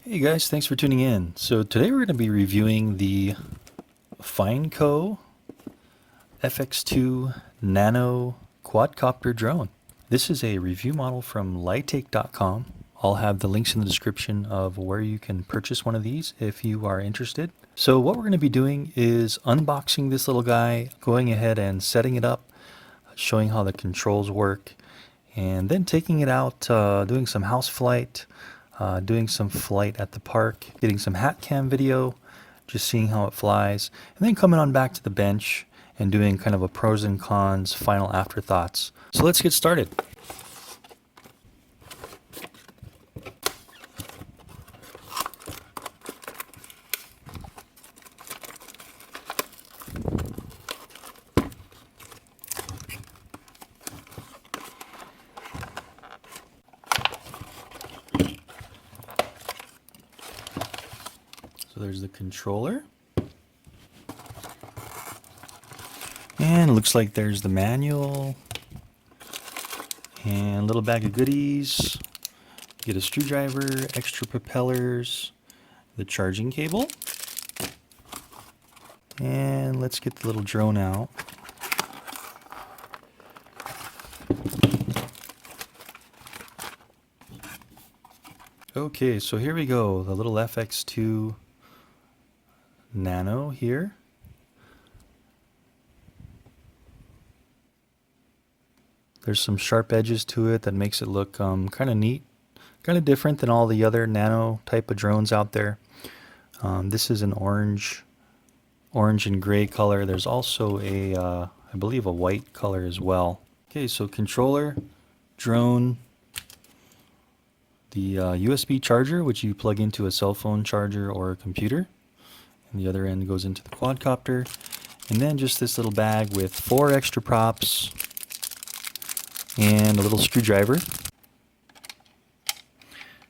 Hey guys, thanks for tuning in. So today we're going to be reviewing the FineCo FX2 Nano quadcopter drone. This is a review model from lightake.com. I'll have the links in the description of where you can purchase one of these if you are interested. So what we're going to be doing is unboxing this little guy, going ahead and setting it up, showing how the controls work, and then taking it out, doing some house flight, doing some flight at the park, getting some hat cam video, just seeing how it flies, and then coming on back to the bench and doing kind of a pros and cons final afterthoughts. So let's get started. So there's the controller. And it looks like there's the manual. And a little bag of goodies. Get a screwdriver, extra propellers, the charging cable. And let's get the little drone out. Okay, so here we go, the little FX2 Nano here. There's some sharp edges to it that makes it look kind of neat, kind of different than all the other Nano type of drones out there. This is an orange and gray color. There's also a, I believe, a white color as well. Okay, so controller, drone, the USB charger, which you plug into a cell phone charger or a computer, and the other end goes into the quadcopter, and then just this little bag with 4 extra props and a little screwdriver.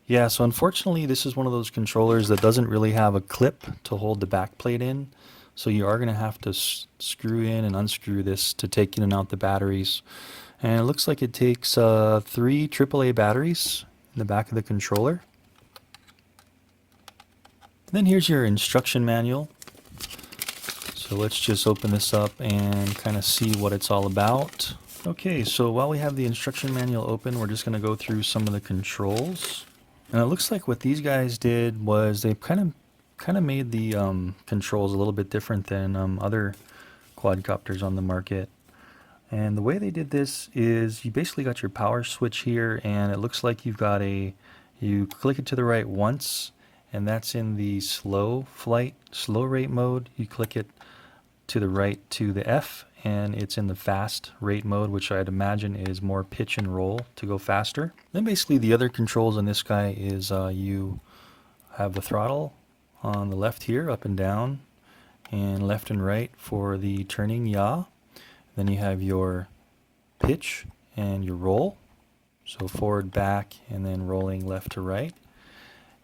Yeah, so unfortunately this is one of those controllers that doesn't really have a clip to hold the back plate in, so you are going to have to screw in and unscrew this to take in and out the batteries. And it looks like it takes 3 AAA batteries in the back of the controller. Then here's your instruction manual. So let's just open this up and kind of see what it's all about. Okay, so while we have the instruction manual open, we're just going to go through some of the controls. And it looks like what these guys did was they kind of made the controls a little bit different than other quadcopters on the market. And the way they did this is you basically got your power switch here, and it looks like you've got you click it to the right once, and that's in the slow rate mode. You click it to the right to the F, and it's in the fast rate mode, which I'd imagine is more pitch and roll to go faster. Then basically the other controls on this guy is you have the throttle on the left here, up and down, and left and right for the turning yaw. Then you have your pitch and your roll, so forward, back, and then rolling left to right.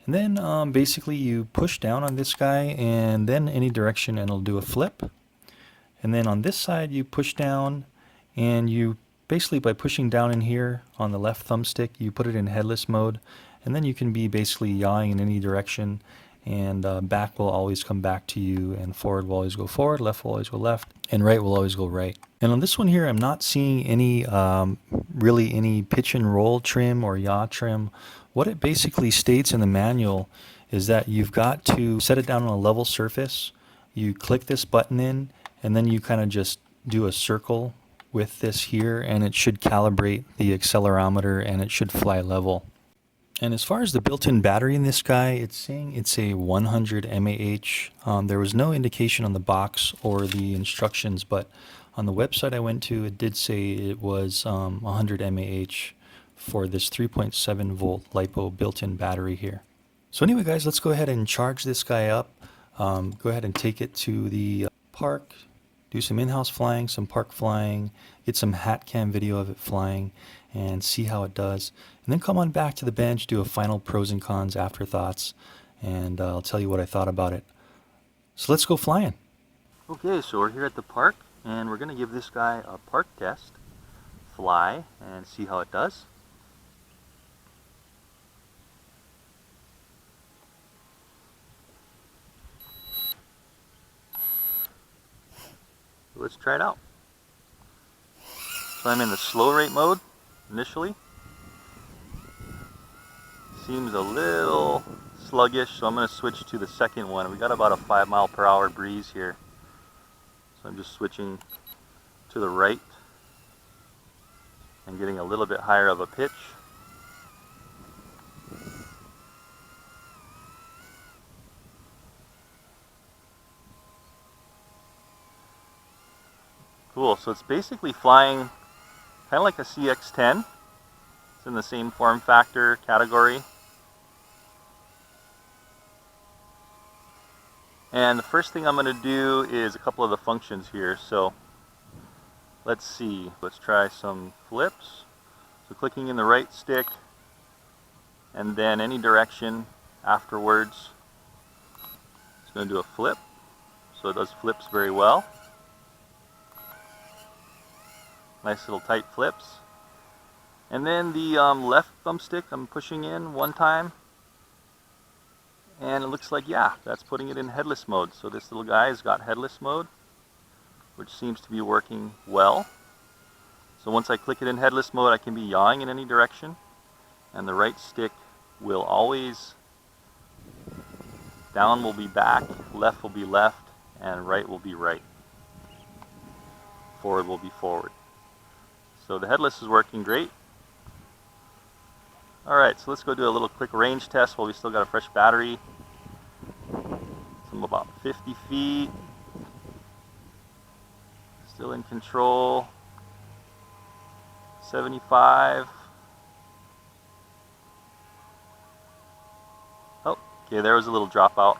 And then basically you push down on this guy and then any direction and it'll do a flip. And then on this side you push down, and you basically, by pushing down in here on the left thumbstick, you put it in headless mode, and then you can be basically yawing in any direction, and back will always come back to you, and forward will always go forward, left will always go left, and right will always go right. And on this one here, I'm not seeing any really any pitch and roll trim or yaw trim. What it basically states in the manual is that you've got to set it down on a level surface. You click this button in, and then you kind of just do a circle with this here, and it should calibrate the accelerometer and it should fly level. And as far as the built-in battery in this guy, it's saying it's a 100 mAh. There was no indication on the box or the instructions, but on the website I went to, it did say it was 100 mAh for this 3.7 volt LiPo built-in battery here. So anyway guys, let's go ahead and charge this guy up. Go ahead and take it to the park, do some in-house flying, some park flying, get some hat cam video of it flying, and see how it does. And then come on back to the bench, do a final pros and cons afterthoughts, and I'll tell you what I thought about it. So let's go flying. Okay, so we're here at the park, and we're going to give this guy a park test, fly, and see how it does. So let's try it out. So I'm in the slow rate mode initially. Seems a little sluggish, so I'm going to switch to the second one. We got about a 5 mile per hour breeze here. So I'm just switching to the right and getting a little bit higher of a pitch. Cool, so it's basically flying kind of like a CX-10. It's in the same form factor category. And the first thing I'm going to do is a couple of the functions here. So let's see, let's try some flips. So clicking in the right stick and then any direction afterwards, it's going to do a flip. So it does flips very well. Nice little tight flips. And then the left thumbstick I'm pushing in one time. And it looks like, yeah, that's putting it in headless mode. So this little guy has got headless mode, which seems to be working well. So once I click it in headless mode, I can be yawing in any direction. And the right stick will always, down will be back, left will be left, and right will be right. Forward will be forward. So the headless is working great. Alright, so let's go do a little quick range test while we still got a fresh battery. So I'm about 50 feet. Still in control. 75. Oh, okay, there was a little dropout.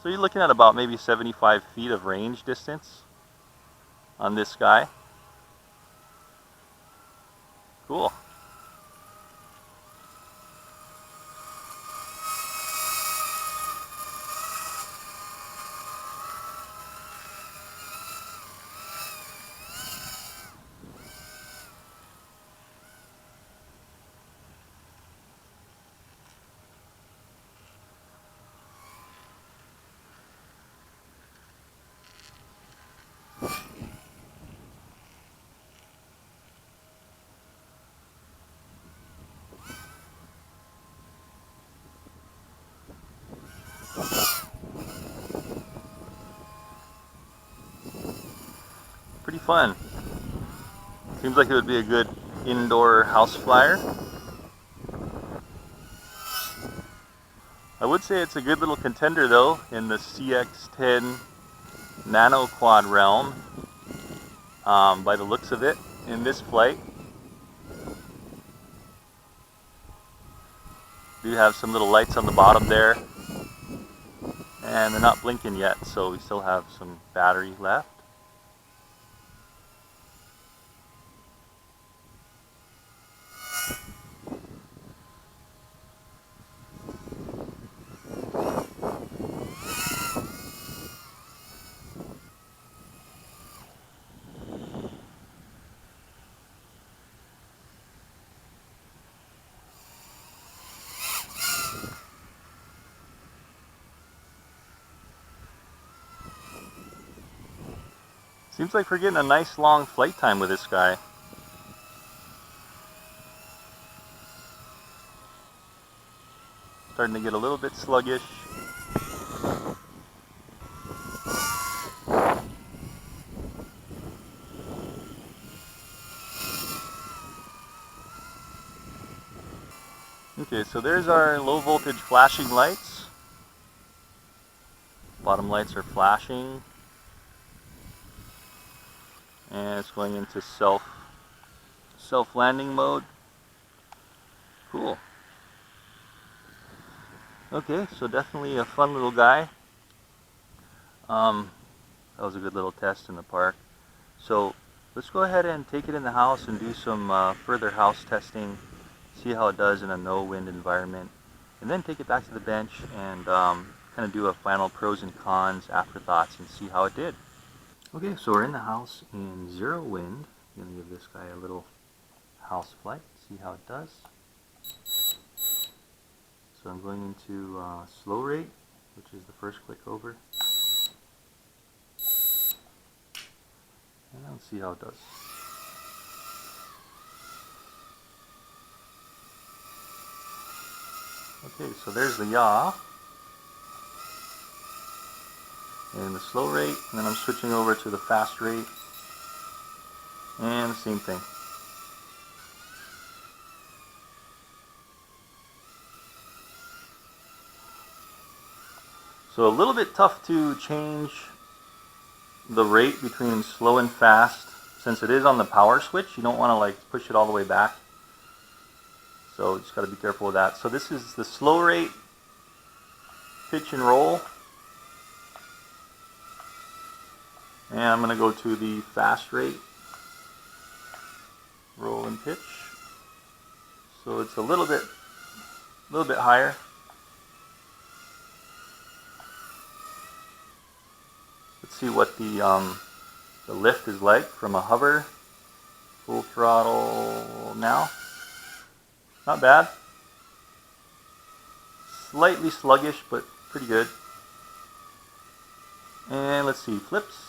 So you're looking at about maybe 75 feet of range distance on this guy. Cool. Pretty fun. Seems like it would be a good indoor house flyer. I would say it's a good little contender though in the CX-10 Nano quad realm, by the looks of it in this flight. Do have some little lights on the bottom there, and they're not blinking yet, so we still have some battery left. Seems like we're getting a nice long flight time with this guy. Starting to get a little bit sluggish. Okay, so there's our low voltage flashing lights. Bottom lights are flashing. And it's going into self-landing mode. Cool. Okay, so definitely a fun little guy. That was a good little test in the park. So let's go ahead and take it in the house and do some further house testing, see how it does in a no wind environment, and then take it back to the bench and kind of do a final pros and cons afterthoughts and see how it did. Okay, so we're in the house in zero wind. I'm going to give this guy a little house flight, see how it does. So I'm going into slow rate, which is the first click over. Let's see how it does. Okay, so there's the yaw and the slow rate, and then I'm switching over to the fast rate and the same thing. So a little bit tough to change the rate between slow and fast. Since it is on the power switch, you don't want to like push it all the way back. So just got to be careful with that. So this is the slow rate pitch and roll. And I'm going to go to the fast rate roll and pitch. So it's a little bit higher. Let's see what the lift is like from a hover. Full throttle now. Not bad. Slightly sluggish, but pretty good. And let's see, flips.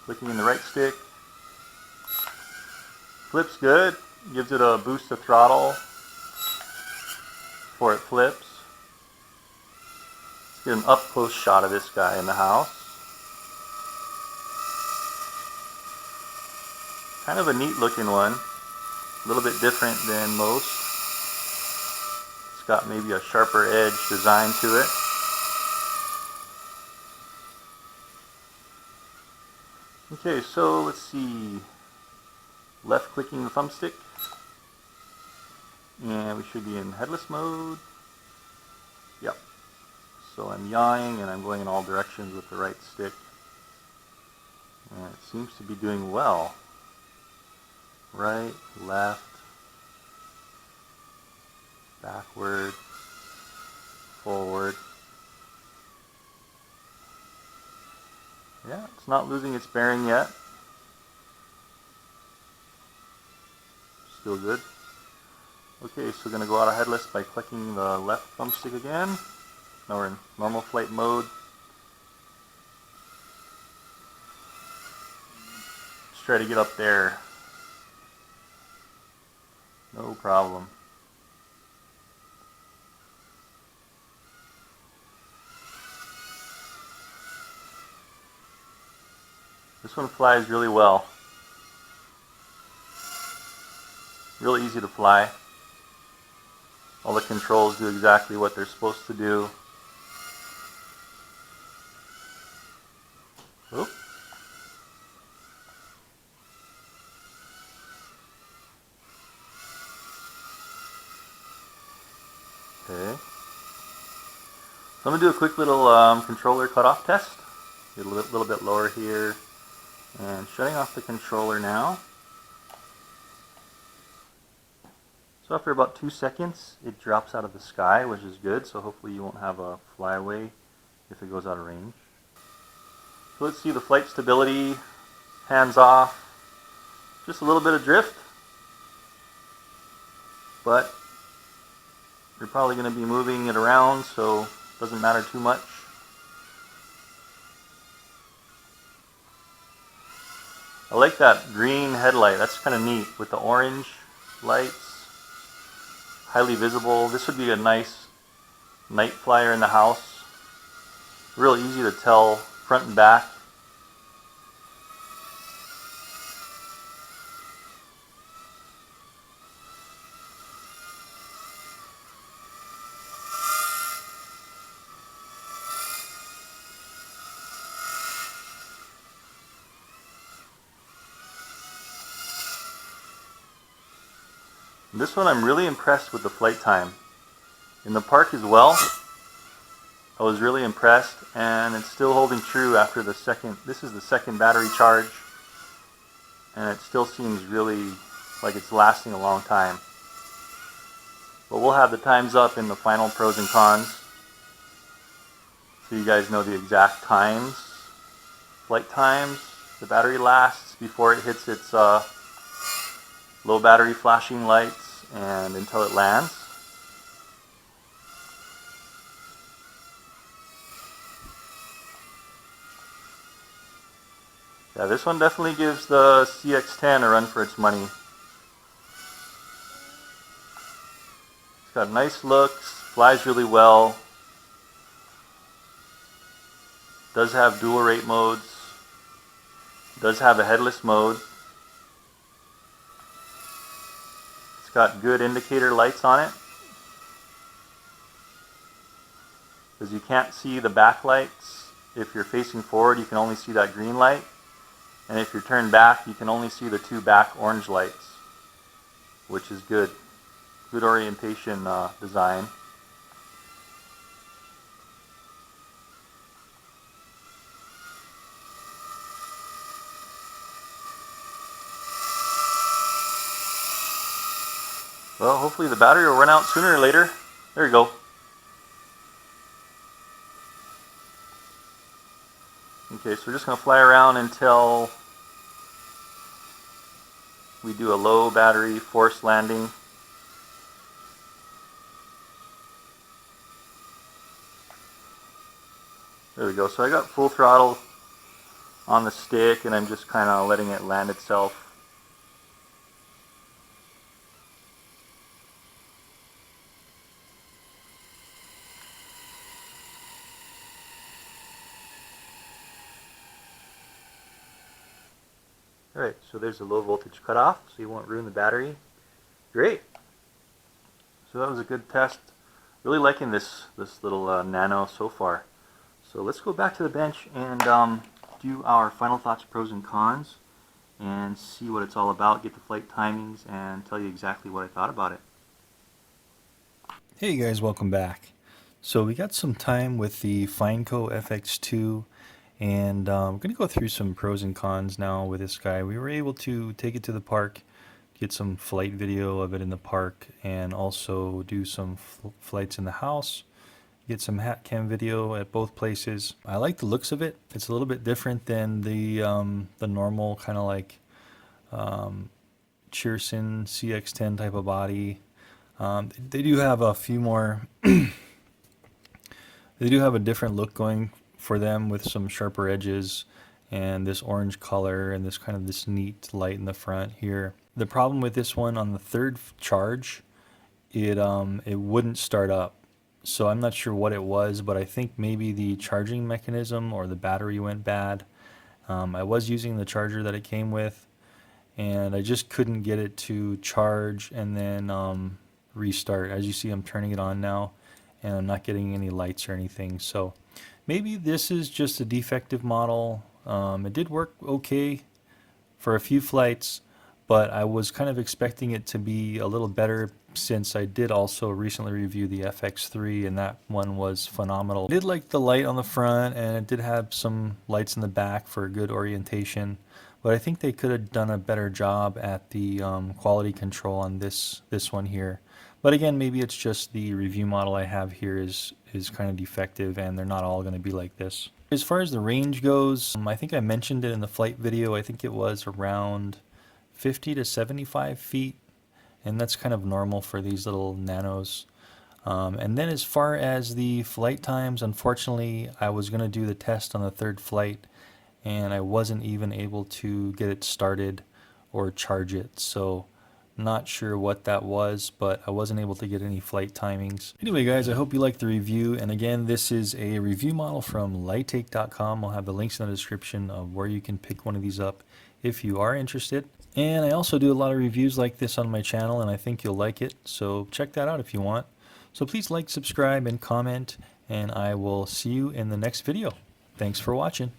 Clicking in the right stick. Flips good. Gives it a boost of throttle before it flips. Let's get an up close shot of this guy in the house. Kind of a neat looking one. A little bit different than most. It's got maybe a sharper edge design to it. Okay, so let's see. Left clicking the thumbstick. And we should be in headless mode. Yep. So I'm yawing and I'm going in all directions with the right stick. And it seems to be doing well. Right, left, backward, forward. Yeah, it's not losing its bearing yet. Still good. Okay, so we're going to go out of headless by clicking the left thumbstick again. Now we're in normal flight mode. Let's try to get up there. No problem. This one flies really well. Real easy to fly. All the controls do exactly what they're supposed to do. Oop. Okay. So I'm going to do a quick little controller cutoff test. Get a little bit lower here. And shutting off the controller now. So after about 2 seconds, it drops out of the sky, which is good. So hopefully you won't have a flyaway if it goes out of range. So let's see the flight stability, hands off. Just a little bit of drift. But you're probably going to be moving it around, so it doesn't matter too much. I like that green headlight. That's kind of neat with the orange lights. Highly visible. This would be a nice night flyer in the house. Real easy to tell front and back. This one I'm really impressed with the flight time. In the park as well, I was really impressed, and it's still holding true after the second, this is the second battery charge, and it still seems really like it's lasting a long time. But we'll have the times up in the final pros and cons, so you guys know the exact times, flight times, the battery lasts before it hits its low battery flashing lights and until it lands. Yeah, this one definitely gives the CX10 a run for its money. It's got nice looks, flies really well, does have dual rate modes, does have a headless mode. It's got good indicator lights on it, because you can't see the backlights. If you're facing forward, you can only see that green light, and if you're turned back, you can only see the two back orange lights, which is good. Good orientation design. Well, hopefully the battery will run out sooner or later. There you go. Okay, so we're just going to fly around until we do a low battery forced landing. There we go. So I got full throttle on the stick and I'm just kind of letting it land itself. Alright, so there's a low voltage cutoff, so you won't ruin the battery. Great! So that was a good test. Really liking this little Nano so far. So let's go back to the bench and do our final thoughts, pros and cons, and see what it's all about, get the flight timings, and tell you exactly what I thought about it. Hey guys, welcome back. So we got some time with the FineCo FX2, and I'm going to go through some pros and cons now with this guy. We were able to take it to the park, get some flight video of it in the park, and also do some flights in the house, get some hat cam video at both places. I like the looks of it. It's a little bit different than the normal kind of like Cheerson CX10 type of body. They do have a few more they do have a different look going for them with some sharper edges and this orange color and this neat light in the front here. The problem with this one, on the third charge, it wouldn't start up. So I'm not sure what it was, but I think maybe the charging mechanism or the battery went bad. I was using the charger that it came with, and I just couldn't get it to charge and then restart. As you see, I'm turning it on now and I'm not getting any lights or anything. So maybe this is just a defective model. It did work okay for a few flights, but I was kind of expecting it to be a little better, since I did also recently review the FX3 and that one was phenomenal. I did like the light on the front, and it did have some lights in the back for good orientation, but I think they could have done a better job at the quality control on this one here. But again, maybe it's just the review model I have here is kind of defective, and they're not all going to be like this. As far as the range goes, I think I mentioned it in the flight video. I think it was around 50 to 75 feet, and that's kind of normal for these little Nanos. And then as far as the flight times, unfortunately, I was going to do the test on the third flight, and I wasn't even able to get it started or charge it. So not sure what that was, but I wasn't able to get any flight timings. Anyway guys, I hope you liked the review, and again, this is a review model from lighttake.com. I'll have the links in the description of where you can pick one of these up if you are interested. And I also do a lot of reviews like this on my channel, and I think you'll like it, so check that out if you want. So please like, subscribe, and comment, and I will see you in the next video. Thanks for watching.